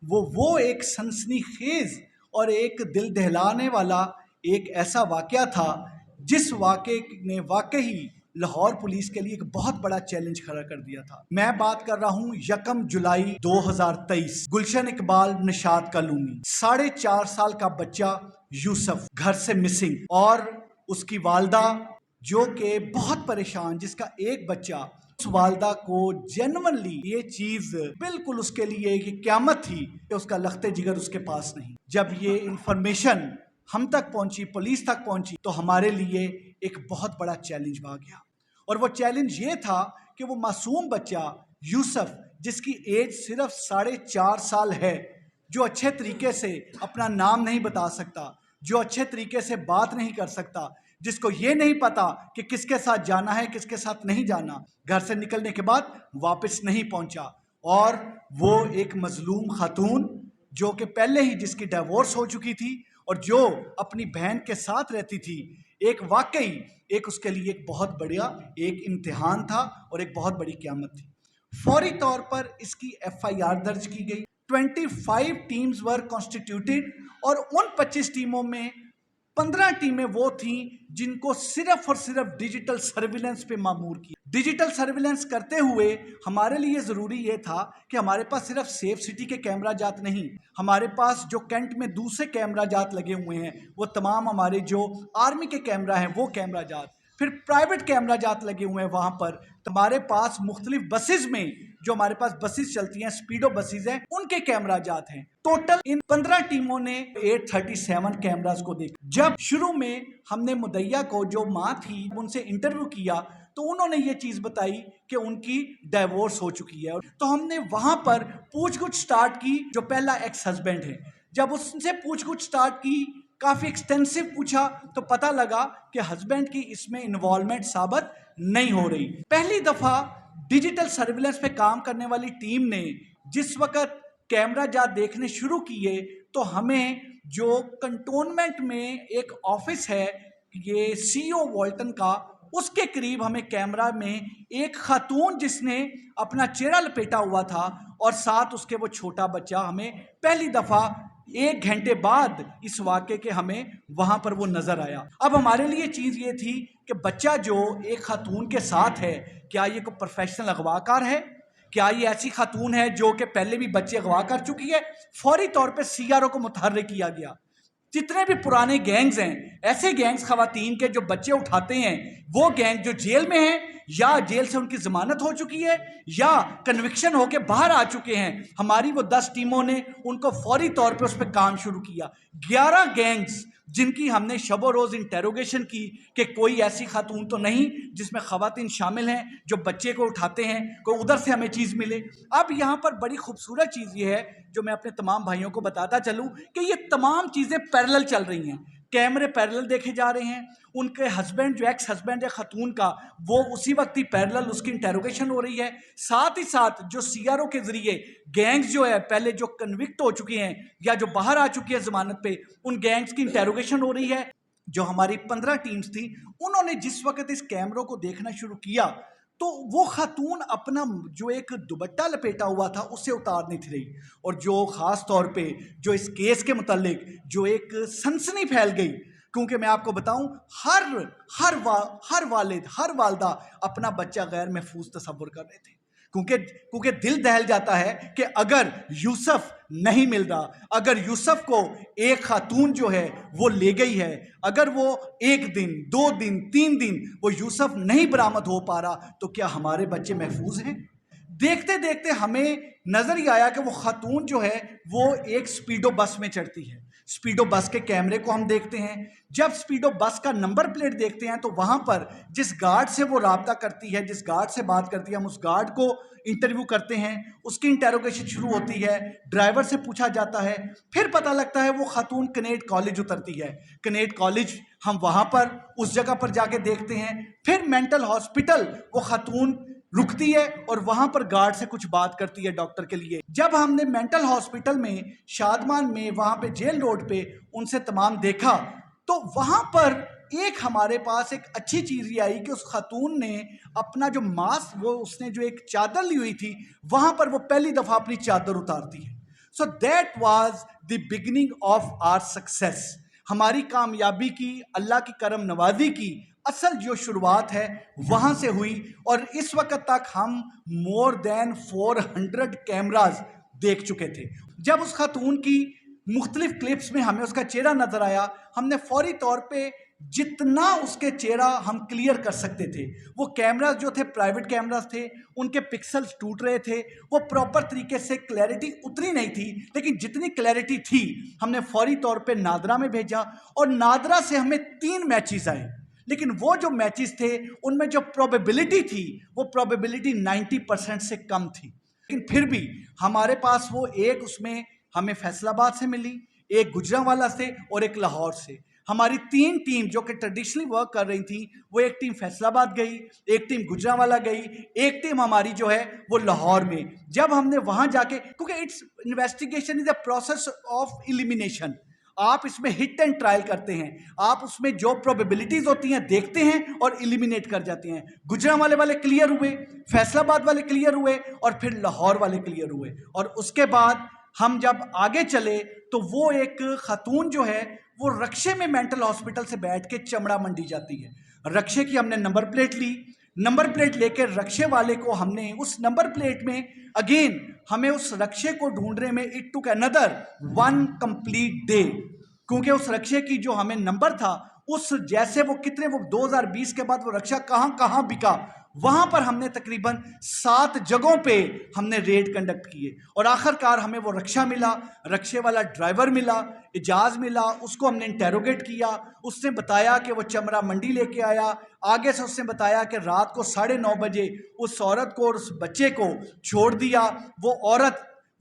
وہ ایک سنسنیخیز اور ایک دل دہلانے والا ایک ایسا واقعہ تھا جس واقعے نے واقعی لاہور پولیس کے لیے ایک بہت بڑا چیلنج کھڑا کر دیا تھا۔ میں بات کر رہا ہوں 1 جولائی 2023 گلشن اقبال نشاط کالونی، 4.5 سال کا بچہ یوسف گھر سے مسنگ، اور اس کی والدہ جو کہ بہت پریشان، جس کا ایک بچہ، اس والدہ کو جینونلی یہ چیز بالکل اس کے لیے ایک قیامت تھی کہ اس کا لخت جگر اس کے پاس نہیں۔ جب یہ انفارمیشن ہم تک پہنچی، پولیس تک پہنچی، تو ہمارے لیے ایک بہت بڑا چیلنج آ گیا، اور وہ چیلنج یہ تھا کہ وہ معصوم بچہ یوسف، جس کی ایج صرف 4.5 سال ہے، جو اچھے طریقے سے اپنا نام نہیں بتا سکتا، جو اچھے طریقے سے بات نہیں کر سکتا، جس کو یہ نہیں پتا کہ کس کے ساتھ جانا ہے، کس کے ساتھ نہیں جانا، گھر سے نکلنے کے بعد واپس نہیں پہنچا، اور وہ ایک مظلوم خاتون جو کہ پہلے ہی جس کی ڈیورس ہو چکی تھی اور جو اپنی بہن کے ساتھ رہتی تھی، ایک واقعی ایک اس کے لیے ایک بہت بڑا ایک امتحان تھا اور ایک بہت بڑی قیامت تھی۔ فوری طور پر اس کی FIR درج کی گئی۔ 25 ٹیمز ور کانسٹیٹیوٹیڈ، اور ان 25 ٹیموں میں 15 ٹیمیں وہ تھیں جن کو صرف اور صرف ڈیجیٹل سرویلنس پہ مامور کیا۔ ڈیجیٹل سرویلنس کرتے ہوئے ہمارے لیے ضروری یہ تھا کہ ہمارے پاس صرف سیف سٹی کے کیمرہ جات نہیں، ہمارے پاس جو کینٹ میں دوسرے کیمرہ جات لگے ہوئے ہیں، وہ تمام ہمارے جو آرمی کے کیمرہ ہیں وہ کیمرہ جات، پھر پرائیویٹ کیمرہ جات لگے ہوئے ہیں وہاں پر۔ ہمارے پاس مختلف بسز میں جو ہمارے پاس بسز چلتی ہیں، سپیڈو بسز ہیں، ان کے کیمرہ جات ہیں۔ ٹوٹل ان 15 ٹیموں نے 837 کیمراز کو دیکھا۔ جب شروع میں ہم نے مدعیہ کو، جو ماں تھی، ان سے انٹرویو کیا تو انہوں نے یہ چیز بتائی کہ ان کی ڈائیورس ہو چکی ہے، تو ہم نے وہاں پر پوچھ گچھ سٹارٹ کی، جو پہلا ایکس ہسبینڈ ہے۔ جب اس سے پوچھ گچھ سٹارٹ کی، کافی ایکسٹینسو پوچھا، تو پتہ لگا کہ ہسبینڈ کی اس میں انوالومنٹ ثابت نہیں ہو رہی۔ پہلی دفعہ ڈیجیٹل سرویلنس پہ کام کرنے والی ٹیم نے جس وقت کیمرہ جات دیکھنے شروع کیے، تو ہمیں جو کنٹونمنٹ میں ایک آفس ہے، یہ CO والٹن کا، اس کے قریب ہمیں کیمرہ میں ایک خاتون جس نے اپنا چہرہ لپیٹا ہوا تھا اور ساتھ اس کے وہ چھوٹا بچہ، ہمیں پہلی دفعہ 1 گھنٹے بعد اس واقعے کے ہمیں وہاں پر وہ نظر آیا۔ اب ہمارے لیے چیز یہ تھی کہ بچہ جو ایک خاتون کے ساتھ ہے، کیا یہ کوئی پروفیشنل اغوا کار ہے؟ کیا یہ ایسی خاتون ہے جو کہ پہلے بھی بچے اغوا کر چکی ہے؟ فوری طور پہ CRO کو متحرک کیا گیا۔ جتنے بھی پرانے گینگز ہیں، ایسے گینگز خواتین کے جو بچے اٹھاتے ہیں، وہ گینگ جو جیل میں ہیں یا جیل سے ان کی ضمانت ہو چکی ہے یا کنوکشن ہو کے باہر آ چکے ہیں، ہماری وہ 10 ٹیموں نے ان کو فوری طور پہ اس پہ کام شروع کیا۔ 11 گینگز جن کی ہم نے شب و روز انٹیروگیشن کی کہ کوئی ایسی خاتون تو نہیں جس میں خواتین شامل ہیں جو بچے کو اٹھاتے ہیں، کوئی ادھر سے ہمیں چیز ملے۔ اب یہاں پر بڑی خوبصورت چیز یہ ہے جو میں اپنے تمام بھائیوں کو بتاتا چلوں کہ یہ تمام چیزیں پیرلل چل رہی ہیں، کیمرے پیرلل دیکھے جا رہے ہیں، ان کے ہسبینڈ جو ایکس ہسبینڈ ہے خاتون کا، وہ اسی وقت ہی پیرلل اس کی انٹیروگیشن ہو رہی ہے، ساتھ ہی ساتھ جو CRO کے ذریعے گینگز جو ہے پہلے جو کنوکٹ ہو چکے ہیں یا جو باہر آ چکی ہے ضمانت پہ، ان گینگز کی انٹیروگیشن ہو رہی ہے۔ جو ہماری 15 ٹیمز تھیں، انہوں نے جس وقت اس کیمروں کو دیکھنا شروع کیا تو وہ خاتون اپنا جو ایک دوپٹہ لپیٹا ہوا تھا اسے اتار نہیں تھی رہی، اور جو خاص طور پہ جو اس کیس کے متعلق جو ایک سنسنی پھیل گئی، کیونکہ میں آپ کو بتاؤں ہر والد، ہر والدہ اپنا بچہ غیر محفوظ تصور کر رہے تھے، کیونکہ دل دہل جاتا ہے کہ اگر یوسف نہیں مل رہا، اگر یوسف کو ایک خاتون جو ہے وہ لے گئی ہے، اگر وہ 1 دن 2 دن 3 دن وہ یوسف نہیں برآمد ہو پا رہا، تو کیا ہمارے بچے محفوظ ہیں؟ دیکھتے دیکھتے ہمیں نظر ہی آیا کہ وہ خاتون جو ہے وہ ایک سپیڈو بس میں چڑھتی ہے۔ سپیڈو بس کے کیمرے کو ہم دیکھتے ہیں، جب سپیڈو بس کا نمبر پلیٹ دیکھتے ہیں تو وہاں پر جس گارڈ سے وہ رابطہ کرتی ہے، جس گارڈ سے بات کرتی ہے، ہم اس گارڈ کو انٹرویو کرتے ہیں، اس کی انٹیروگیشن شروع ہوتی ہے، ڈرائیور سے پوچھا جاتا ہے، پھر پتہ لگتا ہے وہ خاتون کنیڈ کالج اترتی ہے۔ کنیڈ کالج ہم وہاں پر اس جگہ پر جا کے دیکھتے ہیں، پھر مینٹل ہاسپٹل وہ خاتون رکتی ہے اور وہاں پر گارڈ سے کچھ بات کرتی ہے ڈاکٹر کے لیے۔ جب ہم نے مینٹل ہاسپٹل میں شادمان میں وہاں پہ جیل روڈ پہ ان سے تمام دیکھا تو وہاں پر ایک ہمارے پاس ایک اچھی چیز یہ آئی کہ اس خاتون نے اپنا جو ماسک، وہ اس نے جو ایک چادر لی ہوئی تھی، وہاں پر وہ پہلی دفعہ اپنی چادر اتارتی ہے۔ So that was the beginning of our success. ہماری کامیابی کی, اللہ کی کرم نوازی کی اصل جو شروعات ہے وہاں سے ہوئی, اور اس وقت تک ہم مور دین 400 کیمراز دیکھ چکے تھے. جب اس خاتون کی مختلف کلپس میں ہمیں اس کا چہرہ نظر آیا, ہم نے فوری طور پہ جتنا اس کے چہرہ ہم کلیئر کر سکتے تھے, وہ کیمراز جو تھے پرائیویٹ کیمراز تھے, ان کے پکسلز ٹوٹ رہے تھے, وہ پراپر طریقے سے کلیئرٹی اتنی نہیں تھی, لیکن جتنی کلیئرٹی تھی ہم نے فوری طور پہ نادرا میں بھیجا, اور نادرا سے ہمیں 3 میچز آئے. لیکن وہ جو میچز تھے ان میں جو پروبیبلٹی تھی وہ پروبیبلٹی 90% سے کم تھی, لیکن پھر بھی ہمارے پاس وہ ایک اس میں ہمیں فیصل آباد سے ملی, ایک گجرانوالہ سے اور ایک لاہور سے. ہماری 3 ٹیم جو کہ ٹریڈیشنلی ورک کر رہی تھیں, وہ ایک ٹیم فیصل آباد گئی, ایک ٹیم گجرانوالہ گئی, ایک ٹیم ہماری جو ہے وہ لاہور میں. جب ہم نے وہاں جا کے, کیونکہ it's investigation is a process of elimination, آپ اس میں ہٹ اینڈ ٹرائل کرتے ہیں, آپ اس میں جو پروبیبلٹیز ہوتی ہیں دیکھتے ہیں اور ایلیمینیٹ کر جاتے ہیں. گجرانوالے والے کلیئر ہوئے, فیصل آباد والے کلیئر ہوئے, اور پھر لاہور والے کلیئر ہوئے. اور اس کے بعد ہم جب آگے چلے تو وہ ایک خاتون جو ہے وہ رکشے میں مینٹل ہاسپٹل سے بیٹھ کے چمڑا منڈی جاتی ہے. رکشے کی ہم نے نمبر پلیٹ لی, نمبر پلیٹ لے کے رکشے والے کو ہم نے اس نمبر پلیٹ میں اگین ہمیں اس رکشے کو ڈھونڈنے میں it took another 1 complete day, کیونکہ اس رکشے کی جو ہمیں نمبر تھا اس جیسے وہ کتنے, وہ 2020 کے بعد وہ رکشہ کہاں کہاں بکا, وہاں پر ہم نے تقریباً 7 جگہوں پہ ہم نے ریڈ کنڈکٹ کیے, اور آخر کار ہمیں وہ رکشہ ملا, رکشے والا ڈرائیور ملا, اجاز ملا. اس کو ہم نے انٹیروگیٹ کیا, اس نے بتایا کہ وہ چمڑا منڈی لے کے آیا. آگے سے اس نے بتایا کہ رات کو 9:30 بجے اس عورت کو اور اس بچے کو چھوڑ دیا.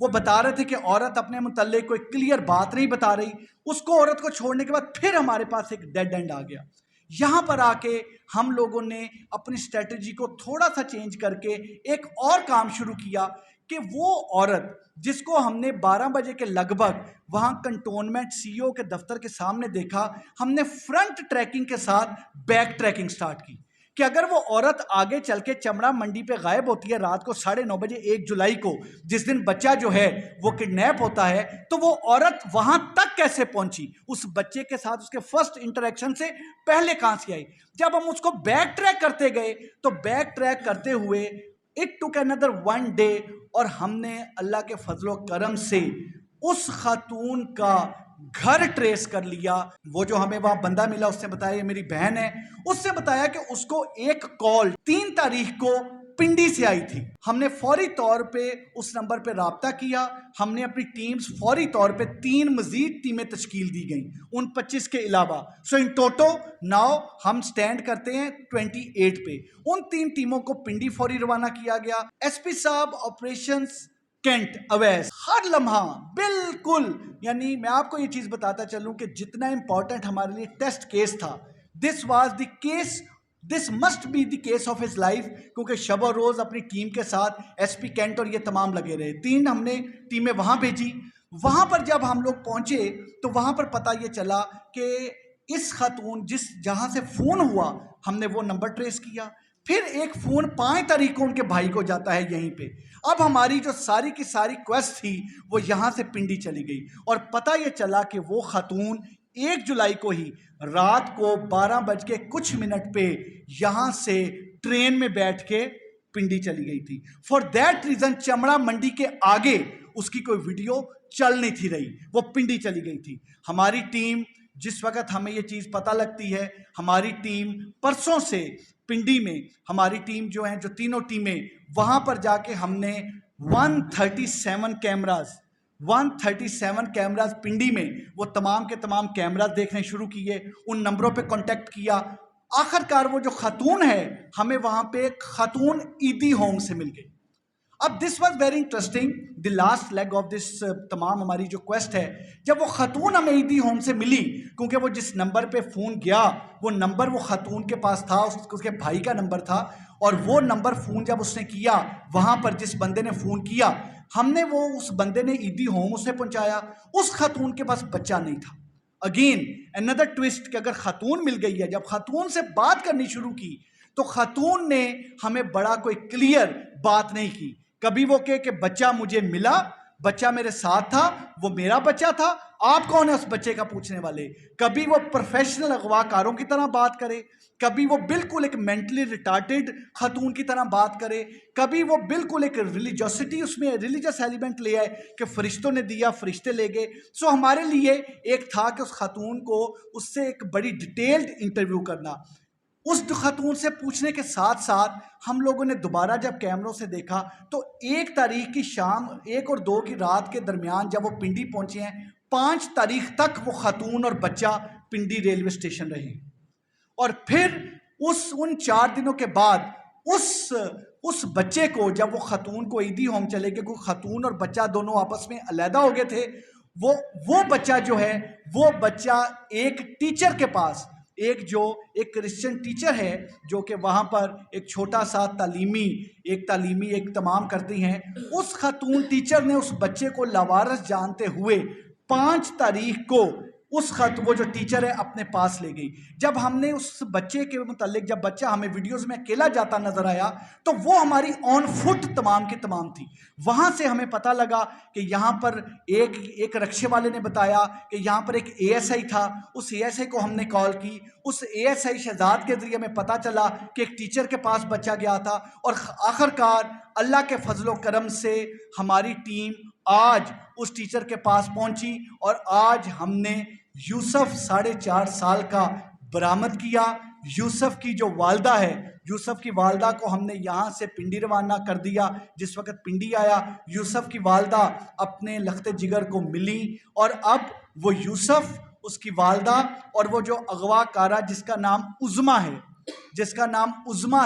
وہ بتا رہے تھے کہ عورت اپنے متعلق کوئی کلیئر بات نہیں بتا رہی. اس کو عورت کو چھوڑنے کے بعد پھر ہمارے پاس ایک ڈیڈ اینڈ آ گیا. یہاں پر آ کے ہم لوگوں نے اپنی اسٹریٹجی کو تھوڑا سا چینج کر کے ایک اور کام شروع کیا کہ وہ عورت جس کو ہم نے 12 بجے کے لگ بھگ وہاں کنٹونمنٹ سی او کے دفتر کے سامنے دیکھا, ہم نے فرنٹ ٹریکنگ کے ساتھ بیک ٹریکنگ سٹارٹ کی کہ اگر وہ عورت آگے چل کے چمڑا منڈی پہ غائب ہوتی ہے رات کو 9:30 بجے 1 جولائی کو, جس دن بچہ جو ہے وہ کڈنیپ ہوتا ہے, تو وہ عورت وہاں تک کیسے پہنچی, اس بچے کے ساتھ اس کے فرسٹ انٹریکشن سے پہلے کہاں سے آئی. جب ہم اس کو بیک ٹریک کرتے گئے تو بیک ٹریک کرتے ہوئے اٹ ٹک another 1 day, اور ہم نے اللہ کے فضل و کرم سے اس خاتون کا گھر ٹریس کر لیا. وہ جو ہمیں وہاں بندہ ملا اس نے بتایا یہ میری بہن ہے, اس نے بتایا کہ اس کو ایک کال 3 تاریخ کو پنڈی سے آئی تھی. ہم نے فوری طور پہ اس نمبر پہ رابطہ کیا, ہم نے اپنی ٹیمز فوری طور پہ 3 مزید ٹیمیں تشکیل دی گئیں ان 25 کے علاوہ. سو ان ٹوٹو ناؤ ہم سٹینڈ کرتے ہیں 28 پہ. ان 3 ٹیموں کو پنڈی فوری روانہ کیا گیا. ایس پی صاحب آپریشنز کینٹ اویس ہر لمحہ بالکل, یعنی میں آپ کو یہ چیز بتاتا چلوں کہ جتنا امپورٹنٹ ہمارے لیے ٹیسٹ کیس تھا, this was the case, this must be the case of his life, کیونکہ شب و روز اپنی ٹیم کے ساتھ ایس پی کینٹ اور یہ تمام لگے رہے. 3 ہم نے ٹیمیں وہاں بھیجی. وہاں پر جب ہم لوگ پہنچے تو وہاں پر پتہ یہ چلا کہ اس خاتون جہاں سے فون ہوا ہم نے وہ نمبر ٹریس کیا. پھر ایک فون 5 تاریخ کو ان کے بھائی کو جاتا ہے یہیں پہ. اب ہماری جو ساری کی ساری کویسٹ تھی وہ یہاں سے پنڈی چلی گئی, اور پتہ یہ چلا کہ وہ خاتون 1 جولائی کو ہی رات کو 12 بج کے کچھ منٹ پہ یہاں سے ٹرین میں بیٹھ کے پنڈی چلی گئی تھی. فار دیٹ ریزن چمڑا منڈی کے آگے اس کی کوئی ویڈیو چل نہیں تھی رہی, وہ پنڈی چلی گئی تھی. ہماری ٹیم جس وقت ہمیں یہ چیز پتہ لگتی ہے, ہماری ٹیم پرسوں سے پنڈی میں, ہماری ٹیم جو ہیں جو تینوں ٹیمیں وہاں پر جا کے ہم نے 137 کیمراز پنڈی میں وہ تمام کے تمام کیمراز دیکھنے شروع کیے, ان نمبروں پہ کانٹیکٹ کیا. آخر کار وہ جو خاتون ہے ہمیں وہاں پہ ایک خاتون ایدی ہوم سے مل گئی. اب this was very interesting, the last league of this تمام ہماری جو کویسٹ ہے, جب وہ خاتون ہمیں ایدی ہوم سے ملی, کیونکہ وہ جس نمبر پہ فون گیا وہ نمبر وہ خاتون کے پاس تھا, اس کے بھائی کا نمبر تھا, اور وہ نمبر فون جب اس نے کیا وہاں پر جس بندے نے فون کیا, ہم نے وہ اس بندے نے ایدی ہوم اسے پہنچایا. اس خاتون کے پاس بچہ نہیں تھا. اگین another twist کہ اگر خاتون مل گئی ہے, جب خاتون سے بات کرنی شروع کی تو خاتون نے ہمیں بڑا کوئی کلیئر بات نہیں کی. کبھی وہ کہ بچہ مجھے ملا, بچہ میرے ساتھ تھا، وہ میرا بچہ تھا، آپ کون ہیں اس بچے کا پوچھنے والے؟ کبھی وہ پروفیشنل اغوا کاروں کی طرح بات کرے، کبھی وہ بالکل ایک مینٹلی ریٹارڈڈ خاتون کی طرح بات کرے، کبھی وہ بالکل ایک ریلیجوسٹی اس میں ریلیجس ایلیمنٹ لے آئے کہ فرشتوں نے دیا فرشتے لے گئے۔ سو ہمارے لیے ایک تھا کہ اس خاتون کو اس سے ایک بڑی ڈیٹیلڈ انٹرویو کرنا۔ اس خاتون سے پوچھنے کے ساتھ ساتھ ہم لوگوں نے دوبارہ جب کیمروں سے دیکھا تو 1 تاریخ کی شام 1 اور 2 کی رات کے درمیان جب وہ پنڈی پہنچے ہیں، 5 تاریخ تک وہ خاتون اور بچہ پنڈی ریلوے اسٹیشن رہی، اور پھر ان 4 دنوں کے بعد اس بچے کو جب وہ خاتون کو عیدی ہوم چلے گئے، کیونکہ خاتون اور بچہ دونوں آپس میں علیحدہ ہو گئے تھے، وہ بچہ جو ہے وہ بچہ ایک ٹیچر کے پاس، ایک کرسچن ٹیچر ہے جو کہ وہاں پر ایک چھوٹا سا تعلیمی اہتمام کرتی ہیں، اس خاتون ٹیچر نے اس بچے کو لاوارث جانتے ہوئے 5 تاریخ کو وہ جو ٹیچر ہے اپنے پاس لے گئی۔ جب ہم نے اس بچے کے متعلق، جب بچہ ہمیں ویڈیوز میں اکیلا جاتا نظر آیا تو وہ ہماری آن فٹ تمام کی تمام تھی۔ وہاں سے ہمیں پتہ لگا کہ یہاں پر ایک رکشے والے نے بتایا کہ یہاں پر ایک اے ایس آئی تھا، اس اے ایس آئی کو ہم نے کال کی، اس اے ایس آئی شہزاد کے ذریعے ہمیں پتہ چلا کہ ایک ٹیچر کے پاس بچہ گیا تھا، اور آخرکار اللہ کے فضل و کرم سے ہماری ٹیم آج اس ٹیچر کے پاس پہنچی، اور آج ہم نے یوسف 4.5 سال کا برآمد کیا۔ یوسف کی جو والدہ ہے، یوسف کی والدہ کو ہم نے یہاں سے پنڈی روانہ کر دیا۔ جس وقت پنڈی آیا، یوسف کی والدہ اپنے لخت جگر کو ملی، اور اب وہ یوسف، اس کی والدہ اور وہ جو اغوا کارہ جس کا نام عظمیٰ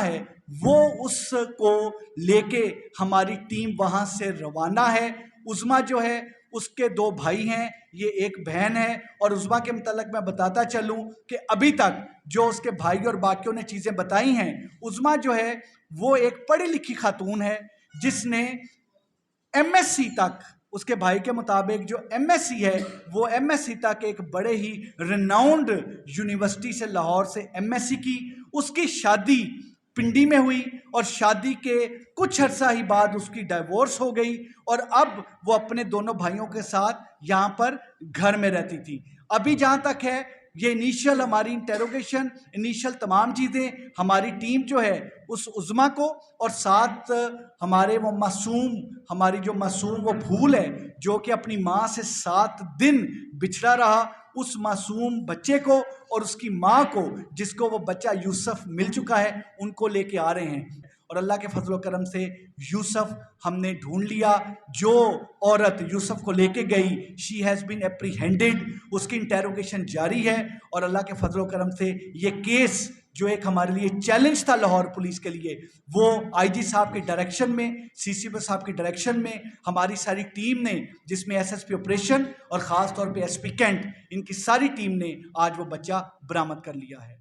ہے وہ اس کو لے کے ہماری ٹیم وہاں سے روانہ ہے۔ عظمیٰ جو ہے اس کے 2 بھائی ہیں، یہ ایک بہن ہے، اور عظمیٰ کے متعلق میں بتاتا چلوں کہ ابھی تک جو اس کے بھائی اور باقیوں نے چیزیں بتائی ہیں، عظمیٰ جو ہے وہ ایک پڑھی لکھی خاتون ہے جس نے ایم ایس سی تک، اس کے بھائی کے مطابق جو ایم ایس سی ہے وہ ایم ایس سی تک ایک بڑے ہی ریناؤنڈ یونیورسٹی سے، لاہور سے ایم ایس سی کی۔ اس کی شادی پنڈی میں ہوئی، اور شادی کے کچھ عرصہ ہی بعد اس کی ڈائیورس ہو گئی، اور اب وہ اپنے دونوں بھائیوں کے ساتھ یہاں پر گھر میں رہتی تھی۔ ابھی جہاں تک ہے یہ انیشل ہماری انٹیروگیشن، انیشل تمام چیزیں، ہماری ٹیم جو ہے اس عظمیٰ کو، اور ساتھ ہمارے وہ معصوم، ہماری جو معصوم وہ پھول ہے جو کہ اپنی ماں سے 7 دن بچھڑا رہا، اس معصوم بچے کو اور اس کی ماں کو، جس کو وہ بچہ یوسف مل چکا ہے، ان کو لے کے آ رہے ہیں۔ اور اللہ کے فضل و کرم سے یوسف ہم نے ڈھونڈ لیا۔ جو عورت یوسف کو لے کے گئی، شی ہیز بین اپریہینڈڈ، اس کی انٹیروگیشن جاری ہے، اور اللہ کے فضل و کرم سے یہ کیس جو ایک ہمارے لیے چیلنج تھا لاہور پولیس کے لیے، وہ آئی جی صاحب کی ڈائریکشن میں، سی سی پی صاحب کی ڈائریکشن میں، ہماری ساری ٹیم نے، جس میں ایس ایس پی آپریشن اور خاص طور پہ ایس پی کینٹ، ان کی ساری ٹیم نے آج وہ بچہ برآمد کر لیا ہے۔